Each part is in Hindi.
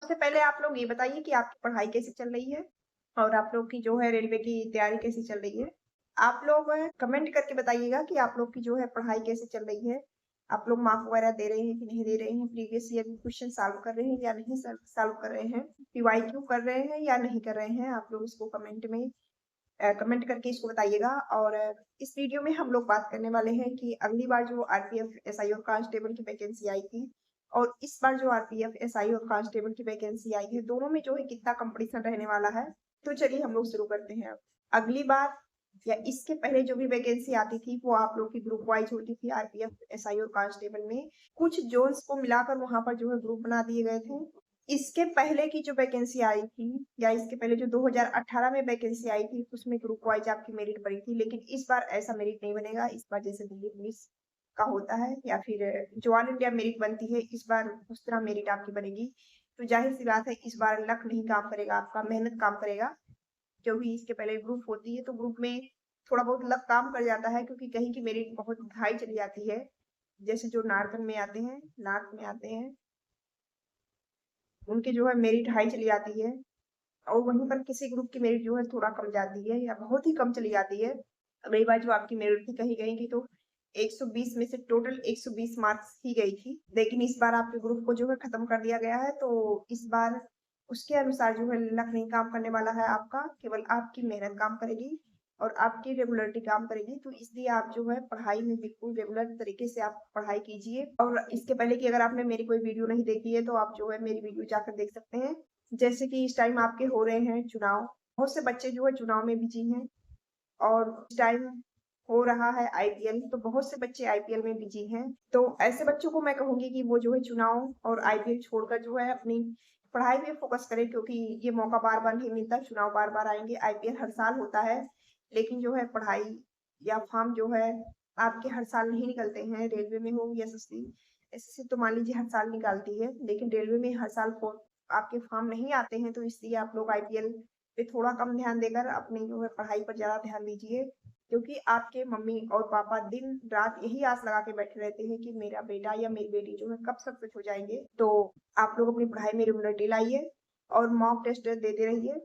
सबसे पहले आप लोग ये बताइए कि आपकी पढ़ाई कैसी चल रही है और आप लोग की जो है रेलवे की तैयारी कैसी चल रही है। आप लोग कमेंट करके बताइएगा कि आप लोग की जो है पढ़ाई कैसे चल रही है। आप लोग मार्क वगैरह दे रहे हैं कि नहीं दे रहे हैं, प्रीवियस ईयर के क्वेश्चन सॉल्व कर रहे हैं या नहीं सॉल्व कर रहे हैं, पीवाईक्यू कर रहे हैं या नहीं कर रहे हैं। आप लोग इसको कमेंट करके इसको बताइएगा। और इस वीडियो में हम लोग बात करने वाले हैं कि अगली बार जो आरपीएफ एसआई और कांस्टेबल की वैकेंसी आई थी और इस बार जो आरपीएफ एसआई और कांस्टेबल की वैकेंसी आई है, दोनों में जो है कितना कंपटीशन रहने वाला है। तो चलिए हम लोग शुरू करते हैं। अगली बार या इसके पहले जो भी वैकेंसी आती थी वो आप लोग की ग्रुप वाइज होती थी। आरपीएफ एसआई और कांस्टेबल में कुछ जोन्स को मिलाकर वहां पर जो है ग्रुप बना दिए गए थे। इसके पहले की जो वैकेंसी आई थी या इसके पहले जो 2018 में वैकेंसी आई थी उसमें ग्रुप वाइज आपकी मेरिट बनी थी, लेकिन इस बार ऐसा मेरिट नहीं बनेगा। इस बार जैसे दिल्ली पुलिस का होता है या फिर जो ऑल इंडिया मेरिट बनती है, इस बार उस तरह मेरिट आपकी बनेगी। तो जाहिर सी बात है इस बार लक नहीं काम करेगा, आपका मेहनत काम करेगा। क्योंकि इसके पहले ग्रुप होती है तो ग्रुप में थोड़ा बहुत लक काम कर जाता है, क्योंकि कहीं की मेरिट बहुत हाई चली जाती है। जैसे जो नार्थन में आते हैं, नॉर्थ में आते हैं, उनकी जो है मेरिट हाई चली जाती है और वहीं पर किसी ग्रुप की मेरिट जो है थोड़ा कम जाती है या बहुत ही कम चली जाती है। रही बात जो आपकी मेरिट थी कहीं कहीं की, तो 120 में से टोटल 120 मार्क्स ही गई थी, लेकिन इस बार आपके ग्रुप को जो है खत्म कर दिया गया है। तो इस बार उसके अनुसार जो है लक नहीं काम करने वाला है आपका, केवल आपकी मेहनत काम करेगी और आपकी रेगुलरिटी काम करेगी। तो इसलिए आप जो है पढ़ाई में बिल्कुल रेगुलर तरीके से आप पढ़ाई कीजिए। और इसके पहले कि अगर आपने मेरी कोई वीडियो नहीं देखी है तो आप जो है मेरी वीडियो जाकर देख सकते हैं। जैसे कि इस टाइम आपके हो रहे हैं चुनाव, बहुत से बच्चे जो है चुनाव में बिजी हैं और इस टाइम हो रहा है आईपीएल, तो बहुत से बच्चे आईपीएल में बिजी हैं। तो ऐसे बच्चों को मैं कहूंगी कि वो जो है चुनाव और आईपीएल छोड़कर जो है अपनी पढ़ाई पे फोकस करें, क्योंकि ये मौका बार बार नहीं मिलता। चुनाव बार बार आएंगे, आईपीएल हर साल होता है, लेकिन जो है पढ़ाई या फॉर्म जो है आपके हर साल नहीं निकलते हैं। रेलवे में हो या एसएससी, एसएससी तो मान लीजिए हर साल निकालती है, लेकिन रेलवे में हर साल आपके फॉर्म नहीं आते हैं। तो इसलिए आप लोग आईपीएल पे थोड़ा कम ध्यान देकर अपनी जो है पढ़ाई पर ज्यादा ध्यान दीजिए, क्योंकि आपके मम्मी और पापा दिन रात यही आस लगा के बैठे रहते हैं कि मेरा बेटा या मेरी बेटी जो है कब सक्सेस हो जाएंगे। तो आप लोग अपनी पढ़ाई में रेगुलरिटी लाइए और मॉक टेस्ट देते रहिए।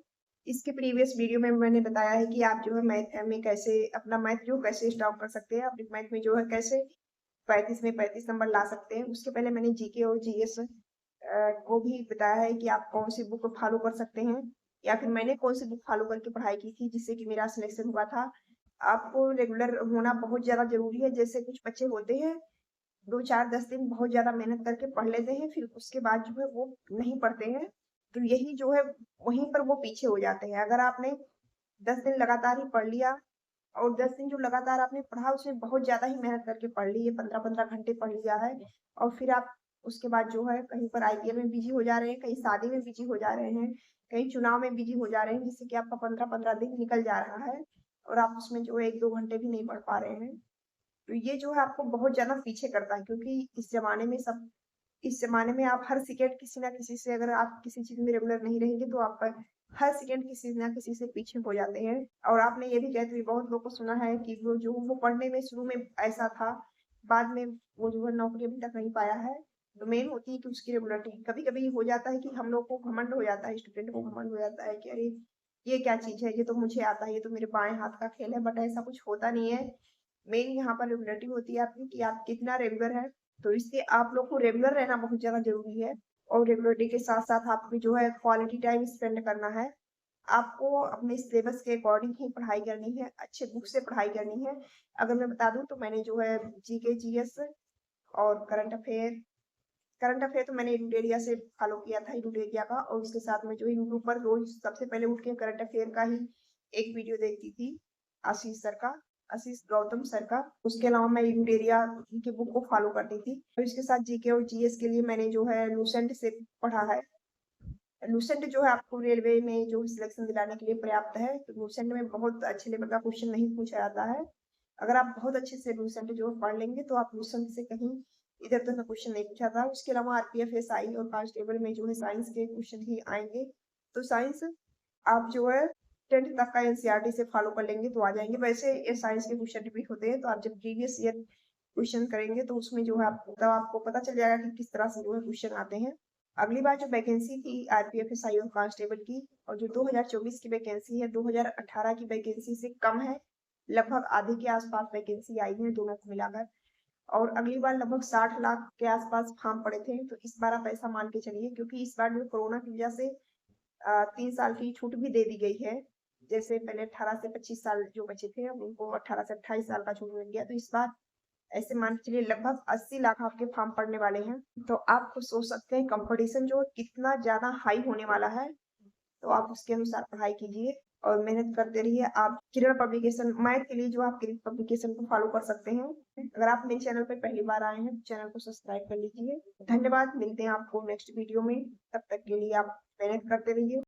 इसके प्रीवियस वीडियो में मैंने बताया है कि आप जो है मैथ में कैसे अपना मैथ जो कैसे स्टॉप कर सकते हैं, अपने मैथ में जो है कैसे 35 में 35 नंबर ला सकते हैं। उसके पहले मैंने जीके और जीएस को भी बताया है कि आप कौन सी बुक फॉलो कर सकते हैं या फिर मैंने कौन सी बुक फॉलो करके पढ़ाई की थी जिससे कि मेरा सिलेक्शन हुआ था। आपको रेगुलर होना बहुत ज्यादा जरूरी है। जैसे कुछ बच्चे होते हैं 2 4 10 दिन बहुत ज्यादा मेहनत करके पढ़ लेते हैं, फिर उसके बाद जो है वो नहीं पढ़ते हैं। तो यही जो है वहीं पर वो पीछे हो जाते हैं। अगर आपने 10 दिन लगातार ही पढ़ लिया और 10 दिन जो लगातार आपने पढ़ा उसमें बहुत ज्यादा ही मेहनत करके पढ़ ली है, 15 15 घंटे पढ़ लिया है, और फिर आप उसके बाद जो है कहीं पर आईपीएल में बिजी हो जा रहे हैं, कहीं शादी में बिजी हो जा रहे हैं, कहीं चुनाव में बिजी हो जा रहे हैं, जिससे कि आपका 15 15 दिन निकल जा रहा है और आप उसमें जो है 1 2 घंटे भी नहीं पढ़ पा रहे हैं। तो ये जो है आपको बहुत ज्यादा पीछे करता है, क्योंकि इस जमाने में आप हर सेकेंड किसी ना किसी से, अगर आप किसी चीज में रेगुलर नहीं रहेंगे तो आप हर सेकेंड किसी ना किसी से पीछे हो जाते हैं। और आपने ये भी कहते हुए बहुत लोगों को सुना है कि वो पढ़ने में शुरू में ऐसा था, बाद में वो जो है नौकरी अभी तक नहीं पाया है। तो मेन होती है कि उसकी रेगुलरिटी। कभी कभी हो जाता है कि हम लोग को घमंड हो जाता है, स्टूडेंट को घमंड हो जाता है कि अरे ये क्या चीज है, ये तो मुझे आता है, ये तो मेरे बाएं हाथ का खेल है। बट ऐसा कुछ होता नहीं है। मेन यहाँ पर रेगुलरिटी होती है आपकी कि आप कितना रेगुलर है। तो इसलिए आप लोग को रेगुलर रहना बहुत ज्यादा जरूरी है। और रेगुलरिटी के साथ साथ आपको जो है क्वालिटी टाइम स्पेंड करना है। आपको अपने सिलेबस के अकॉर्डिंग ही पढ़ाई करनी है, अच्छे बुक से पढ़ाई करनी है। अगर मैं बता दूं तो मैंने जो है जीके जीएस और करंट अफेयर तो मैंने यूटेरिया से फॉलो किया था, यूटेरिया का। और उसके साथ में जो यूट्यूब पर रोज सबसे पहले उठ के करंट अफेयर का ही एक वीडियो देखती थी, आशीष सर का, आशीष गौतम सर का। उसके अलावा मैं यूटेरिया की बुक को फॉलो करती थी। और इसके साथ जीके और जीएस के लिए मैंने जो है लूसेंट से पढ़ा है। लूसेंट जो है आपको रेलवे में जो सिलेक्शन दिलाने के लिए पर्याप्त है। तो लूसेंट में बहुत अच्छे लेवल का क्वेश्चन नहीं पूछा जाता है। अगर आप बहुत अच्छे से लूसेंट जो पढ़ लेंगे तो आप लूसेंट से कहीं इधर उधर का क्वेश्चन नहीं पूछा था। उसके अलावा आरपीएफ एसआई और कांस्टेबल में जो है साइंस के क्वेश्चन ही आएंगे। तो साइंस आप जो है 10th तक का एनसीईआरटी से फॉलो कर लेंगे तो आ जाएंगे। वैसे ये साइंस के क्वेश्चन रिपीट होते हैं, तो आप जब प्रीवियस ईयर क्वेश्चन करेंगे तो उसमें जो है आपको पता चल जाएगा कि किस तरह से जो है क्वेश्चन आते हैं। अगली बार जो वैकेंसी थी आरपीएफ एसआई और कांस्टेबल की, और जो 2024 की वैकेंसी है 2018 की वैकेंसी से कम है, लगभग आधे के आसपास वैकेंसी आई है दोनों को मिलाकर। और अगली बार लगभग 60 लाख के आसपास फॉर्म पड़े थे, तो इस बार आप ऐसा मान के चलिए, क्योंकि इस बार जो कोरोना की वजह से 3 साल की छूट भी दे दी गई है। जैसे पहले 18 से 25 साल जो बचे थे, अब उनको 18 से 28 साल का छूट मिल गया, तो इस बार ऐसे मान के चलिए लगभग 80 लाख आपके फॉर्म पड़ने वाले हैं। तो आप खुद सोच सकते हैं कंपटीशन जो कितना ज्यादा हाई होने वाला है। तो आप उसके अनुसार पढ़ाई कीजिए और मेहनत करते रहिए। आप किरण पब्लिकेशन मैथ के लिए जो आप किरण पब्लिकेशन को फॉलो कर सकते हैं। अगर आप मेरे चैनल पर पहली बार आए हैं तो चैनल को सब्सक्राइब कर लीजिए। धन्यवाद, मिलते हैं आपको नेक्स्ट वीडियो में। तब तक के लिए आप मेहनत करते रहिए।